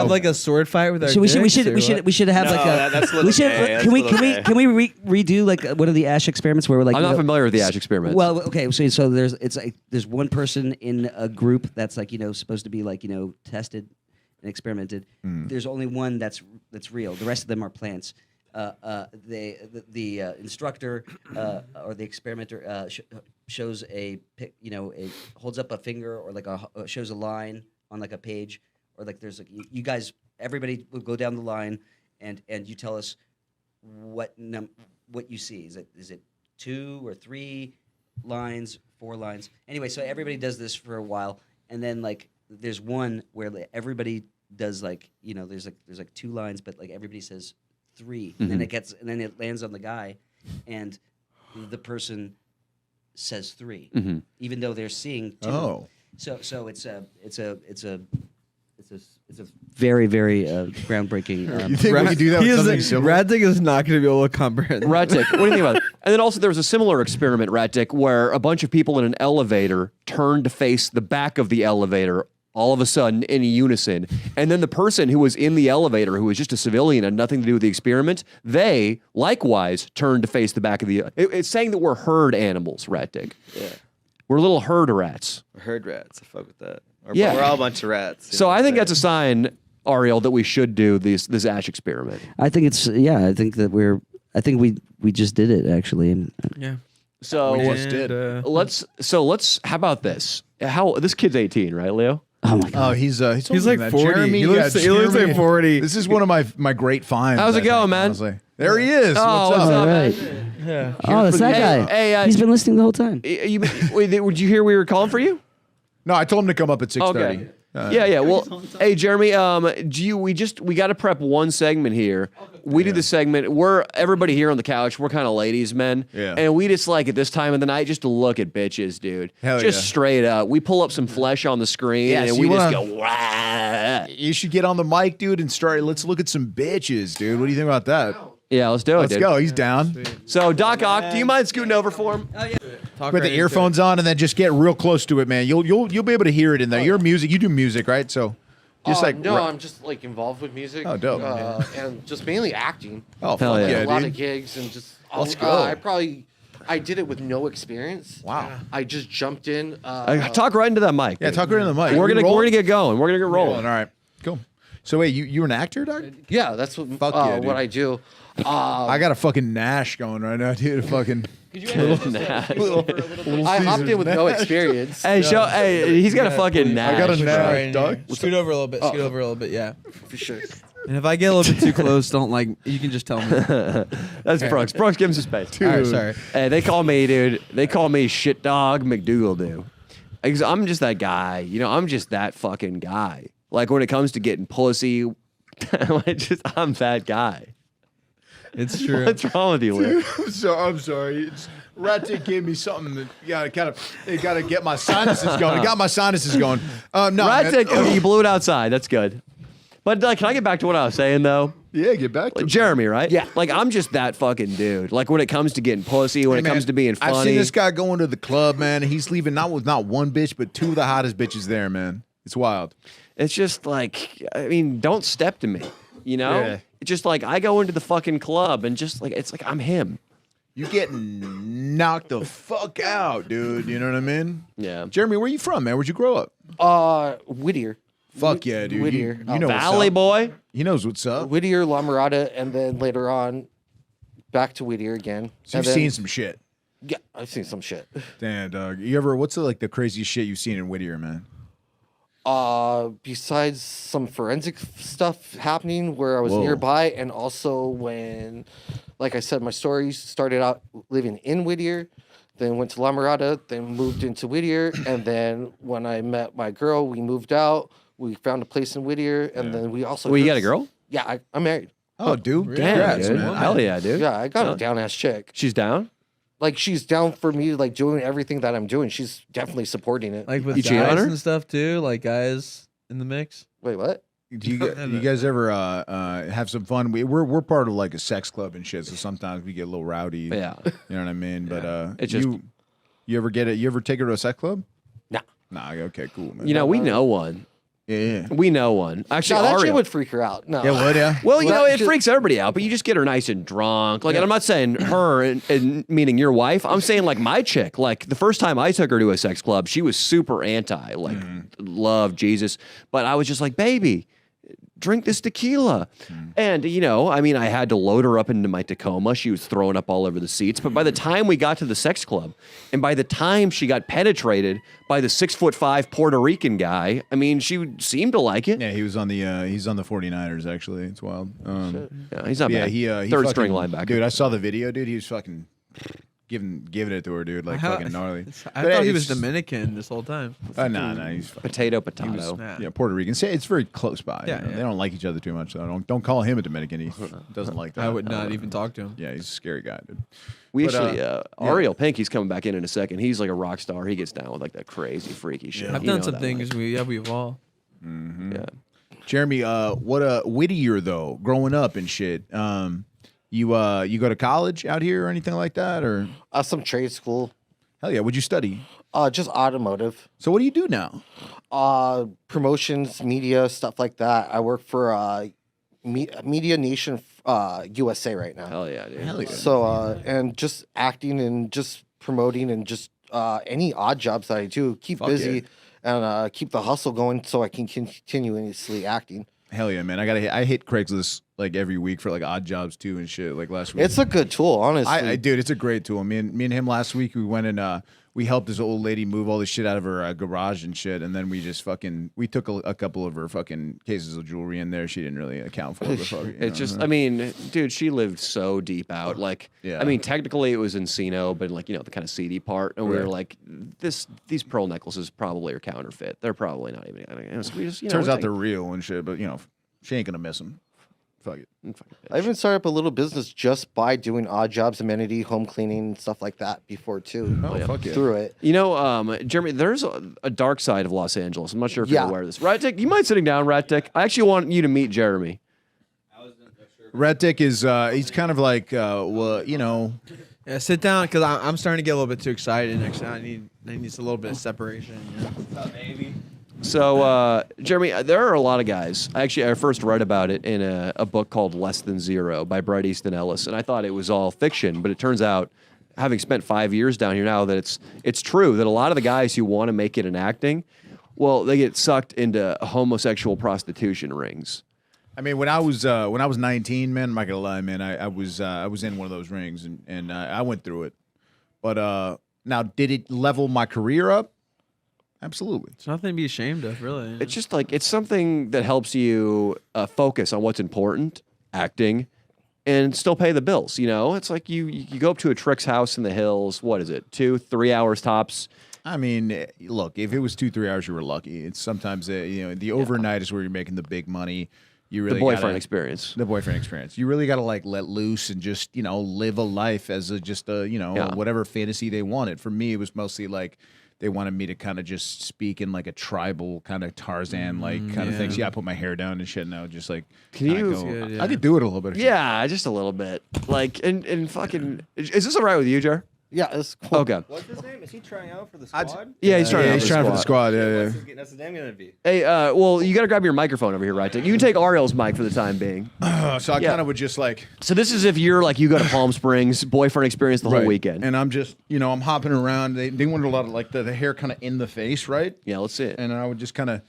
have like a sword fight with our we should have No, like a. that's We should. Can we redo like one of the Ash experiments where we're like? I'm not familiar with the Ash experiments. Well, okay, so there's one person in a group that's like supposed to be like tested and experimented. There's only one that's real. The rest of them are plants. The instructor or the experimenter shows holds up a finger or like shows a line on like a page or like there's like you guys everybody will go down the line and you tell us what you see. Is it 2 or 3 lines, 4 lines? Anyway, so everybody does this for a while and then like there's one where everybody does like there's 2 lines but like everybody says 3 and then it lands on the guy and the person says 3 even though they're seeing 2. Oh. So it's a very very groundbreaking you think we could do that with something similar? Raddick is not going to be able to comprehend. Raddick, what do you think about it? And then also there was a similar experiment, Raddick, where a bunch of people in an elevator turned to face the back of the elevator all of a sudden in unison. And then the person who was in the elevator, who was just a civilian and nothing to do with the experiment, they likewise turned to face the back of the... It's saying that we're herd animals, Raddick. Yeah. We're little herd rats. Herd rats. I fuck with that. Yeah. We're all a bunch of rats. So I think that's a sign, Ariel, that we should do this Ash experiment. I think I think we just did it actually. Yeah. So We just did. Let's how about this? This kid's 18, right, Leo? Oh my god. Oh, he's He's older like than that. 40. Jeremy, He looks Jeremy. like 40. This is one of my great finds. How's it I going, think, man? honestly. There he is. Oh, what's what's up? up? All right. Yeah. Oh, that's that guy. Hey, He's been listening the whole time. Would you hear we were calling for you? No, I told him to come up at 6:30. Okay. Yeah. Well, hey, Jeremy. We got to prep one segment here. We do the segment. Everybody here on the couch. We're kind of ladies, men. Yeah. And we just like at this time of the night just to look at bitches, dude. Hell just yeah. straight up. We pull up some flesh on the screen Yeah, and so we you just wanna- go. Wah. You should get on the mic, dude, and start. Let's look at some bitches, dude. What do you think about that? Yeah, let's do it. Let's dude. go. He's down. So, Doc Ock, do you mind scooting over for him? Put the earphones on and then just get real close to it, man. You'll be able to hear it in there. Your music, you do music, right? So, just no, I'm just like involved with music. Oh, dope. And just mainly acting. Oh, Hell fuck yeah. yeah, A lot dude. of gigs and just. Let's go. I did it with no experience. Wow. I just jumped in. Talk right into that mic. Yeah, dude. talk right in the mic. We're You gonna rolling? get going. We're gonna get rolling. All right, cool. So wait, you're an actor, dog? Yeah, that's what Fuck yeah, dude. what I do. I got a fucking Nash going right now, dude. A fucking I hopped in with no experience. Hey, he's got a fucking Nash. I got a Right Nash, dog. here. Scoot over a little bit. Scoot over a little bit. Yeah. For sure. And if I get a little bit too close, don't like. You can just tell me. That's Brooks. Brooks, give him some space. All right, sorry. Hey, they call me, dude. They call me shit dog McDougal, dude. Because I'm just that guy. I'm just that fucking guy. Like when it comes to getting pussy, I'm that guy. It's true. What's wrong with you, Lou? I'm sorry. Rat Dick gave me something that gotta get my sinuses going. It got my sinuses going. No, Rat man. dick, you blew it outside. That's good. But can I get back to what I was saying though? Yeah, get back to Jeremy, right? Yeah. Like I'm just that fucking dude. Like when it comes to getting pussy, when Hey, it man, comes to being funny. I've seen this guy going to the club, man. And he's leaving not with not one bitch, but 2 of the hottest bitches there, man. It's wild. It's just like, don't step to me, Yeah. It's just like I go into the fucking club and just like it's like I'm him. You getting knocked the fuck out, dude. You know what I mean? Yeah. Jeremy, where you from, man? Where'd you grow up? Whittier. Fuck yeah, dude. Whittier. You know what's Valley up. boy. He knows what's up. Whittier, La Mirada, and then later on, back to Whittier again. So And you've then- seen some shit. Yeah, I've seen some shit. Damn, dog. What's the craziest shit you've seen in Whittier, man? Besides some forensic stuff happening where I was Whoa. nearby, and also when, like I said, my story started out living in Whittier, then went to La Mirada, then moved into Whittier, and then when I met my girl, we moved out. We found a place in Whittier, and then we also. Well, you got a girl? Yeah, I'm married. Oh, dude. Damn, Congrats, dude. man. Hell yeah, dude. Yeah, I got a down ass chick. She's down? Like she's down for me, like doing everything that I'm doing. She's definitely supporting it. Like with You cheat on guys her? and stuff too. Like guys in the mix. Wait, what? Do you guys ever have some fun? We're part of like a sex club and shit, so sometimes we get a little rowdy. Yeah. You know what I mean? But It's just- you ever get it? You ever take her to a sex club? Nah. Nah. Okay. Cool, man. We know one. Yeah. We know one. Actually, No, that shit Ariel. would freak her out. No. Yeah, would ya? Well, you know, Well, it freaks everybody out, but you just get her nice and drunk. Like, and I'm not saying her and meaning your wife. I'm saying like my chick. Like the first time I took her to a sex club, she was super anti, like love Jesus. But I was just like, baby, drink this tequila. And, you know, I mean, I had to load her up into my Tacoma. She was throwing up all over the seats. But by the time we got to the sex club, and by the time she got penetrated by the 6'5" Puerto Rican guy, I mean, she seemed to like it. Yeah, he was on the 49ers actually. It's wild. Yeah, he's not Yeah, bad. he Third fucking, string linebacker. Dude, I saw the video, dude. He was fucking giving it to her, dude. Like fucking gnarly. I But thought he it's was just- Dominican this whole time. Nah, he's fucking, Potato. Nah. yeah, Puerto Rican. Say it's very close by. Yeah, you know? yeah. They don't like each other too much. So don't call him a Dominican. He doesn't like that. I would not even talk to him. Yeah, he's a scary guy, dude. We But, actually, Ariel Pink, he's coming back in a second. He's like a rock star. He gets down with like that crazy, freaky shit. I've You done know some that things. life. We've all. Yeah. Jeremy, what Whittier though, growing up and shit. You go to college out here or anything like that, or Some trade school. hell yeah, what'd you study? Just automotive. So what do you do now? Promotions, media, stuff like that. I work for Media Nation USA right now. Hell yeah, dude. Hell yeah. So and just acting and just promoting and just any odd jobs that I do, keep busy and keep the hustle going so I can continuously acting. Hell yeah, man! I hit Craigslist like every week for like odd jobs too and shit. Like last week, It's a good tool, honestly. dude, it's a great tool. Me and him last week we went and we helped this old lady move all this shit out of her garage and shit, and then we just we took a couple of her fucking cases of jewelry in there. She didn't really account for it. It's just, I mean, dude, she lived so deep out. Like, Yeah. I mean, technically it was Encino, but like, you know, the kind of seedy part. And we were like, these pearl necklaces probably are counterfeit. They're probably not even. I mean, so we just, you know, turns we're out they're real and shit, but you know, she ain't gonna miss them. Fuck it. I even started up a little business just by doing odd jobs, amenity, home cleaning, stuff like that before too. Oh, fuck yeah. Through it. You know, Jeremy, there's a dark side of Los Angeles. I'm not sure if you're Yeah. aware of this. Rat Dick, do you mind sitting down, Rat Dick? I actually want you to meet Jeremy. Red Dick is he's kind of like well, you know, Yeah, sit down because I'm starting to get a little bit too excited. Actually, I need a little bit of separation. You know? So, Jeremy, there are a lot of guys. Actually, I first read about it in a book called Less Than Zero by Bret Easton Ellis, and I thought it was all fiction, but it turns out, having spent 5 years down here now, that it's true that a lot of the guys who want to make it in acting, well, they get sucked into homosexual prostitution rings. I mean, when I was 19, man, I'm not gonna lie, man, I was in one of those rings and I went through it. But now, did it level my career up? Absolutely. It's nothing to be ashamed of, really. It's just like, it's something that helps you focus on what's important, acting, and still pay the bills. You know, it's like you go up to a Trick's house in the hills. What is it? 2-3 hours tops. I mean, look, if it was 2-3 hours, you were lucky. It's sometimes you know, the overnight is where you're making the big money. You really The boyfriend gotta- experience. The boyfriend experience. You really got to like let loose and just, you know, live a life as just a, you know, Yeah. whatever fantasy they wanted. For me, it was mostly like they wanted me to kind of just speak in like a tribal kind of Tarzan like kind of thing. So, yeah, I put my hair down and shit. And I would just like, Can kinda you- go- Good, yeah. I could do it a little bit. Yeah, just a little bit. Like, and fucking, is this all right with you, Jar? Yeah, it's cool. Okay. What's his name? Is he trying out for the squad? Yeah, he's trying Yeah, out he's trying for the squad. Yeah, What's yeah. his name gonna be? Hey, well, you got to grab your microphone over here, right? You can take Ariel's mic for the time being. So I Yeah. kind of would just like, So this is if you're like, you go to Palm Springs, boyfriend experience the whole right. weekend. And I'm just, you know, I'm hopping around. They wanted a lot of like the hair kind of in the face, right? Yeah, let's see it. And I would just kind of,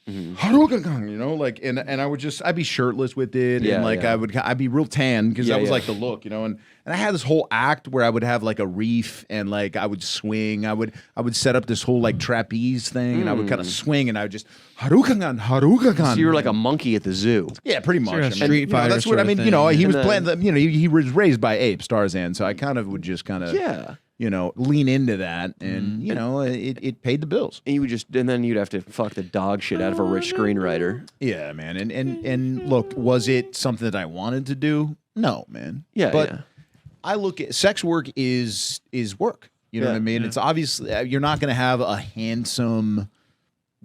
you know, like, and I would just, I'd be shirtless with it, Yeah, and like yeah. I'd be real tan because Yeah, that was yeah. like the look, you know, and I had this whole act where I would have like a reef and like I would swing, I would set up this whole like trapeze thing, and I would kind of swing, and I would just So you were like a monkey at the zoo. yeah, pretty much. you're a I mean, Street you know, Fighter that's what I sort of mean. You know, thing. he was And playing then- the, you know, he was raised by apes, Tarzan, so I kind of would just kind of, Yeah. you know, lean into that, and you know, it paid the bills. And you would just, and then you'd have to fuck the dog shit out of a rich screenwriter. Yeah, man. And look, was it something that I wanted to do? No, man. Yeah, But yeah. I look at sex work is work. You know Yeah, what I mean? It's obviously you're not going to have a handsome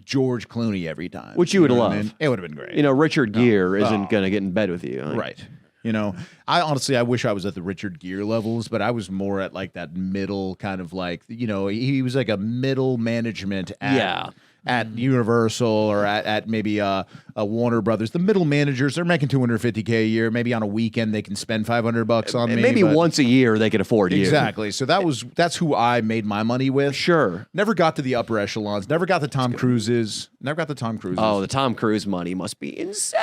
George Clooney every time. Which you would know what I love. mean? It would have been great. You know, Richard Gere isn't going to get in bed with you. Like, right. You know, I wish I was at the Richard Gere levels, but I was more at like that middle kind of like, you know, he was like a middle management at Universal or at maybe a Warner Brothers. The middle managers, they're making $250K a year. Maybe on a weekend they can spend $500 on me. Maybe once a year they can afford you. Exactly. So that's who I made my money with. Sure. Never got to the upper echelons. Never got the Tom Cruises. Never got the Tom Cruises. Oh, the Tom Cruise money must be insane.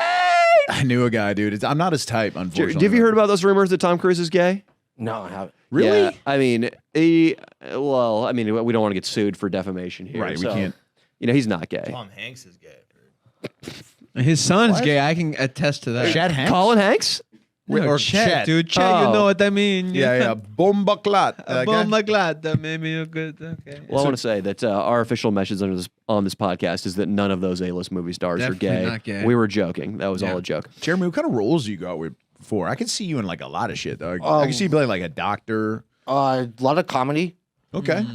I knew a guy, dude. I'm not his type, unfortunately. Have you heard about those rumors that Tom Cruise is gay? No, I haven't. Really? Yeah, I mean, we don't want to get sued for defamation here. Right, we so, can't. You know, he's not gay. Tom Hanks is gay. His son's gay. I can attest to that. Chad Hanks? Colin Hanks? No, or Chet, Chet. dude. Chet, Oh. you know what I mean. Yeah. Bomba clat. Bomba glad that made me a good. Okay. Well, I want to say that our official message on this podcast is that none of those A-list movie stars Definitely are gay. not gay. We were joking. That was all a joke. Jeremy, what kind of roles do you got with before? I can see you in like a lot of shit, dog. I can see you being like a doctor. A lot of comedy. Okay.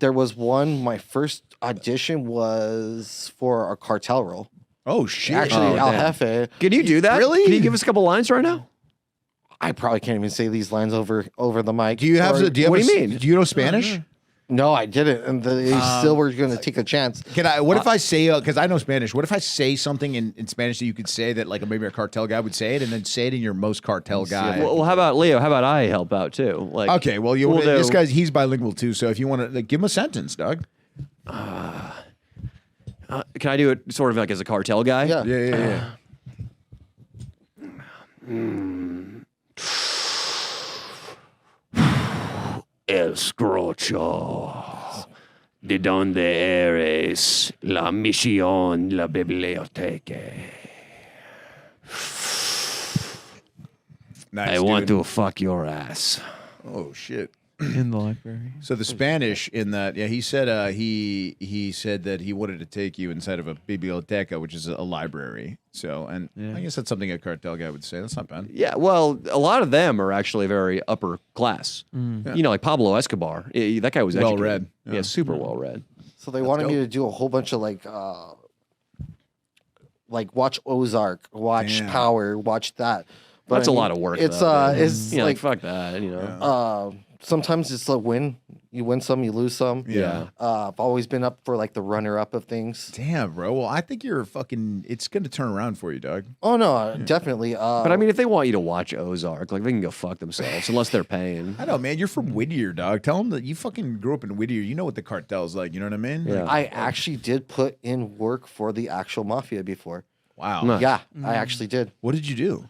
There was one. My first audition was for a cartel role. Oh shit. Actually, Al damn. Jefe. Can you do that? Really? Can you give us a couple lines right now? I probably can't even say these lines over the mic. do you have? Or- Do you have what do you mean? Do you know Spanish? No, I didn't, and they still were going to take a chance. Can I? What if I say? Because I know Spanish. What if I say something in Spanish that you could say that like maybe a cartel guy would say it, and then say it in your most cartel guy? Well, how about Leo? How about I help out too? Like, Okay. Well, this he's bilingual too. So if you want to like, give him a sentence, Doug. can I do it sort of like as a cartel guy? Yeah. Yeah. El Scrocho. ¿De dónde eres? La misión, la biblioteca. Nice. I want to fuck your ass. Oh shit. In the library. So the Spanish in that, yeah, he said he said that he wanted to take you inside of a biblioteca, which is a library. So, and I guess that's something a cartel guy would say. That's not bad. Yeah, well, a lot of them are actually very upper class. You know, like Pablo Escobar. That guy was Well educated. read. Yeah, Yeah. super well read. So they wanted me dope. to do a whole bunch of like watch Ozark, watch Damn. Power, watch that. But That's a lot of work, It's though, it's Yeah, like fuck that. You know. sometimes it's a win. You win some, you lose some. Yeah. I've always been up for like the runner up of things. Damn, bro. Well, I think you're fucking. It's gonna turn around for you, Doug. Oh no, definitely. But I mean, if they want you to watch Ozark, like they can go fuck themselves, unless they're paying. I know, man. You're from Whittier, dog. Tell them that you fucking grew up in Whittier. You know what the cartel's like. You know what I mean? Yeah. I actually did put in work for the actual mafia before. Wow. Nice. Yeah, I actually did. What did you do?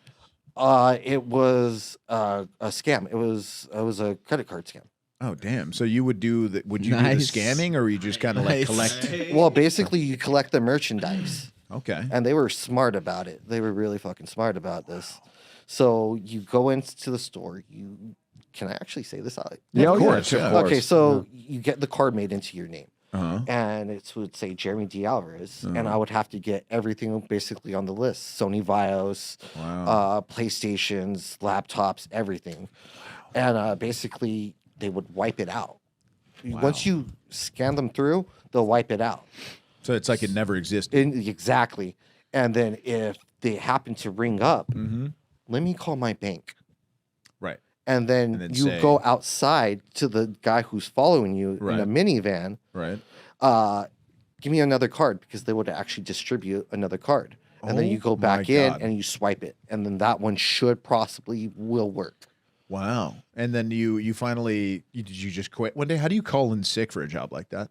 It was a scam. It was a credit card scam. Oh, damn. So you would do the? Would you Nice. do the scamming, or you just kind of like collect? Well, basically, you collect the merchandise, Okay. and they were smart about it. They were really fucking smart about this. So you go into the store. Can I actually say this out? Yeah, Of course, of yeah. course. Okay, so you get the card made into your name. Uh-huh. And it would say Jeremy D. Alvarez, and I would have to get everything basically on the list: Sony Vios, PlayStations, laptops, everything. And basically, they would wipe it out. Once you scan them through, they'll wipe it out. So it's like it never existed. Exactly. And then if they happen to ring up, let me call my bank. Right. And then, then you say- go outside to the guy who's following you in a Right. minivan. Right. Give me another card, because they would actually distribute another card. And then Oh you go my back in God. and you swipe it. And then that one should possibly will work. Wow. And then you finally did you just quit one day? How do you call in sick for a job like that?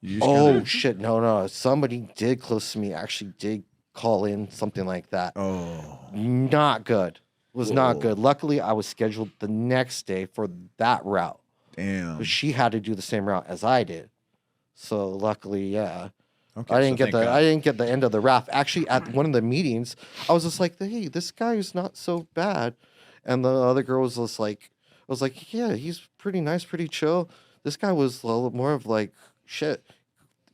You just Oh, kinda- shit. No. Somebody did close to me actually did call in something like that. Oh. Not good. Was not good. Luckily, I was scheduled the next day for that route. Damn. But she had to do the same route as I did. So luckily, yeah. Okay, I didn't so get thank God. I didn't get the end of the raft. Actually, at one of the meetings, I was just like, "Hey, this guy is not so bad," and the other girl was just like, "I was like, yeah, he's pretty nice, pretty chill." This guy was a little more of like shit.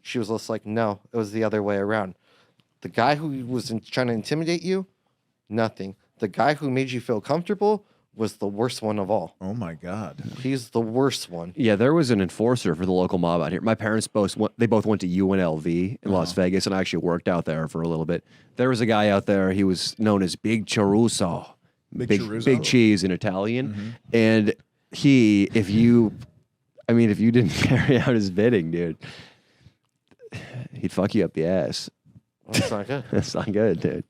She was just like, "No, it was the other way around. The guy who was trying to intimidate you, nothing. The guy who made you feel comfortable was the worst one of all. Oh my God. He's the worst one." Yeah, there was an enforcer for the local mob out here. My parents both went to UNLV in Las Vegas, and I actually worked out there for a little bit. There was a guy out there. He was known as Big Charuso, Big big chorizo. cheese in Italian, and if you didn't carry out his bidding, dude, he'd fuck you up the ass. That's not good. That's not good, dude.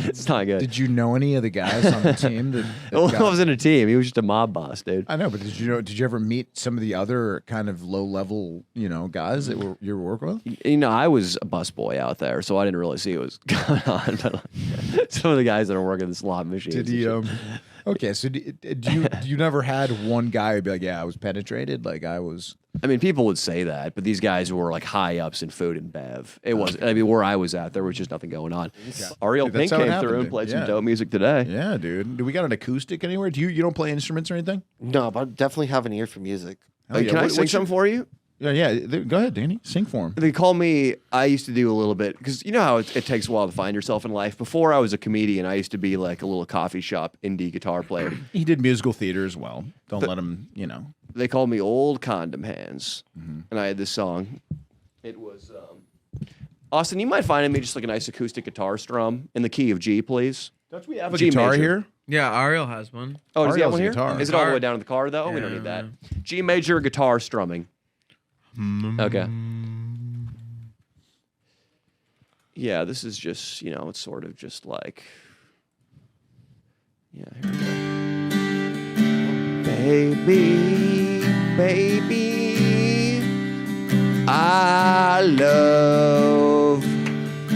It's not good. Did you know any of the guys on the team that Well, got- I wasn't a team. He was just a mob boss, dude. I know, but did you ever meet some of the other kind of low level, guys that you were working with? You know, I was a busboy out there, so I didn't really see what was going on. But like, some of the guys that are working the slot machines. Did and he? shit. Okay, so you never had one guy who'd be like, yeah, I was penetrated, like I was. I mean, people would say that, but these guys were like high ups in food and bev. It was. I mean, where I was at, there was just nothing going on. Ariel Dude, that's Pink how it came happened, through and dude. played Yeah. some dope music today. Yeah, dude. Do we got an acoustic anywhere? Do you don't play instruments or anything? No, but I definitely have an ear for music. Hell yeah. Can I What- sing what's your- something for you? Yeah. Go ahead, Danny. Sing for him. They call me. I used to do a little bit because you know how it takes a while to find yourself in life. Before I was a comedian, I used to be like a little coffee shop indie guitar player. He did musical theater as well. Don't let him, They called me Old Condom Hands, and I had this song. It was Austin. You might find me just like a nice acoustic guitar strum in the key of G, please. Don't we have a G guitar major. here? Yeah, Ariel has one. Oh, does he have Ariel's one a here? guitar. Is it all the way Guitar. down in the car though? We don't Yeah, need that. yeah. G major guitar strumming. Okay. Yeah, this is just it's sort of just like here we go. Baby, I love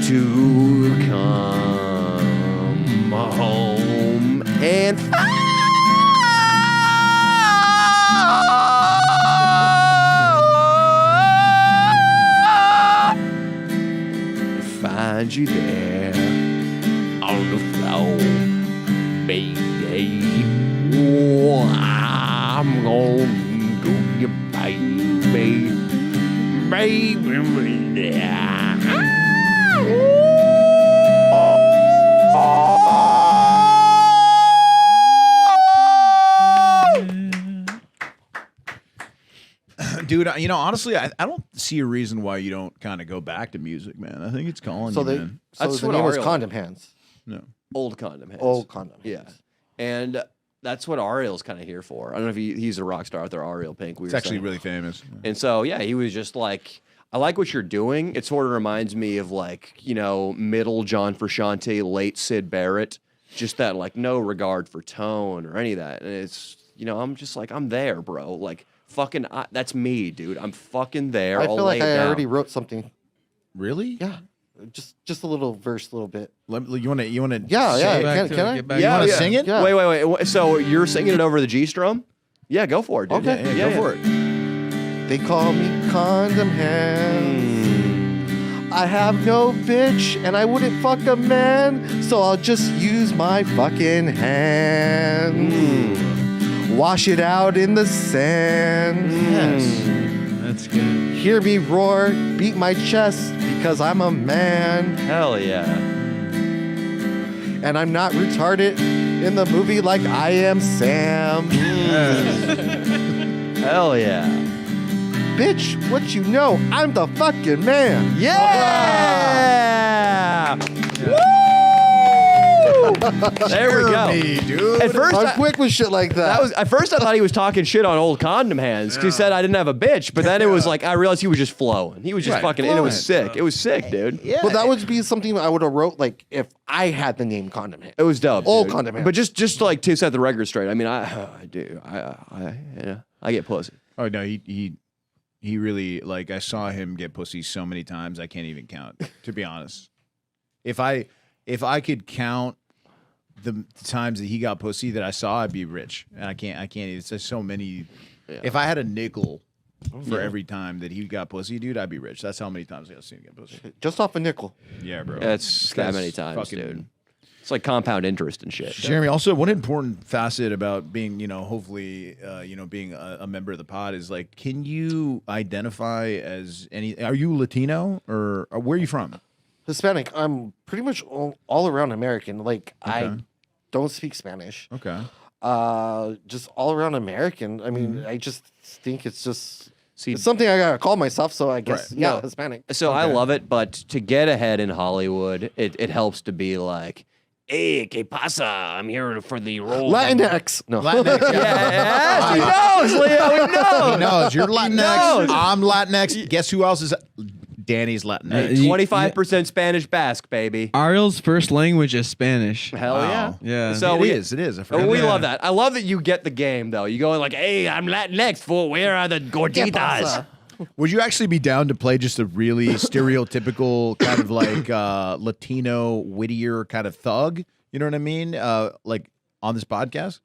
to come home and find you there on the floor, baby. Oh, I'm gonna do you, baby, baby. Dude, honestly, I don't see a reason why you don't kind of go back to music, man. I think it's calling So you, man. That's the what name was Ariel- Condom Hands. No. Old Condom Hands. Old Condom Hands. Yeah. And that's what Ariel's kind of here for. I don't know if he's a rock star out there, Ariel Pink. It's actually really famous. And so, yeah, he was just like, I like what you're doing. It sort of reminds me of like, middle John Frusciante, late Sid Barrett. Just that like no regard for tone or any of that. And it's, I'm just like, I'm there, bro. Like, fucking, that's me, dude. I'm fucking there. I I'll feel like lay it I down. already wrote something. Really? Yeah, just a little verse, a little bit. You want to? Yeah, yeah. Back to Can it, I? get back You to want it. to sing it? Yeah. Wait. So you're singing it over the G strum? Yeah, go for it, dude. Okay. Yeah, go for it. They call me Condom Hands. I have no bitch and I wouldn't fuck a man, so I'll just use my fucking hands. Wash it out in the sand. That's good. Hear me roar, beat my chest because I'm a man. Hell yeah. And I'm not retarded in the movie like I am Sam. Hell yeah. Bitch, what you know? I'm the fucking man. Yeah! There we go. Me, dude. At first, I'm quick with shit like that. at first I thought he was talking shit on Old Condom Hands because he said I didn't have a bitch, but then it was like I realized he was just flowing. He was just Right, fucking, and it was flowing. sick. It was sick, dude. Yeah. But that would be something I would have wrote like if I had the name Condom Hands. It was dope. Old dude. Condom Hands. But just like to set the record straight. I mean, I do. I get pussy. Oh no, he really like. I saw him get pussy so many times I can't even count. To be honest, if I could count the times that he got pussy that I saw, I'd be rich. And I can't. It's just so many. Yeah. If I had a nickel for every time that he got pussy, dude, I'd be rich. That's how many times I got seen him get pussy. Just off a nickel. Yeah, bro. That's that That's many times, fucking- dude. It's like compound interest and shit. Jeremy, also one important facet about being, hopefully, being a member of the pod is like, can you identify as any? Are you Latino or where are you from? Hispanic. I'm pretty much all around American. Like I Okay. don't speak Spanish. Okay. Just all around American. I mean, I just think it's just See, it's something I gotta call myself. So I guess Right. yeah, No. Hispanic. so I Okay. love it, but to get ahead in Hollywood, it helps to be like Hey, que pasa? I'm here for the role. Latinx. No. Latinx. Yes, he knows, Leo. He knows. He knows. You're Latinx. knows. I'm Latinx. Guess who else is? Danny's Latinx. 25% Spanish Basque, baby. Ariel's first language is Spanish. Hell Wow. Yeah. So It we, is. It is. I forgot. we Yeah. love that. I love that you get the game, though. You go like, hey, I'm Latinx, fool. Where are the gorditas? Would you actually be down to play just a really stereotypical kind of like Latino Whittier kind of thug? You know what I mean? Like on this podcast?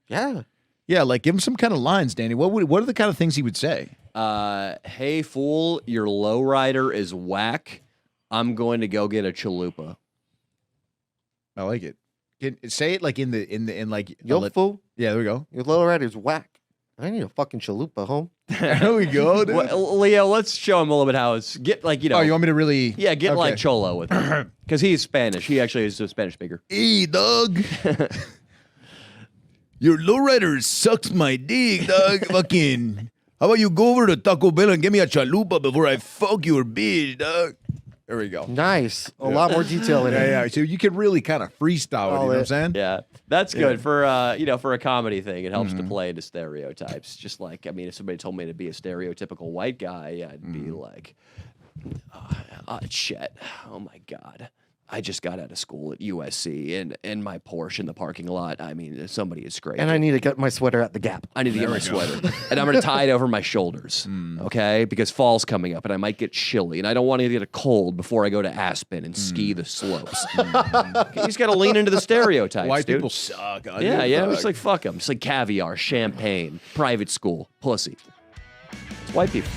Yeah. Yeah, like give him some kind of lines, Danny. What are the kind of things he would say? Hey, fool, your lowrider is whack. I'm going to go get a chalupa. I like it. Say it like in like Yo, fool. Yeah, there we go. Your low rider's whack. I need a fucking chalupa, home. There we go. Dude. Well, Leo, let's show him a little bit how it's get like you know. Oh, you want me to really? yeah, get like Okay. Cholo with him because he's Spanish. He actually is a Spanish speaker. Hey, dog. Your lowrider sucks my dick, dog. Fucking. How about you go over to Taco Bell and get me a chalupa before I fuck your bitch, dog? There we go. Nice. A lot more detail in it. Yeah. So you can really kind of freestyle it. You know what I'm saying? Yeah, that's good for for a comedy thing. It helps to play into stereotypes. Just like I mean, if somebody told me to be a stereotypical white guy, I'd be like, shit. Oh my god. I just got out of school at USC and my Porsche in the parking lot. I mean, somebody is scraping. And I need to get my sweater at the Gap. I need to get my sweater. And I'm going to tie it over my shoulders, okay? Because fall's coming up and I might get chilly. And I don't want to get a cold before I go to Aspen and ski the slopes. Okay, you just got to lean into the stereotypes, White dude. people suck. Yeah. It's like, fuck them. It's like caviar, champagne, private school, pussy. It's white people.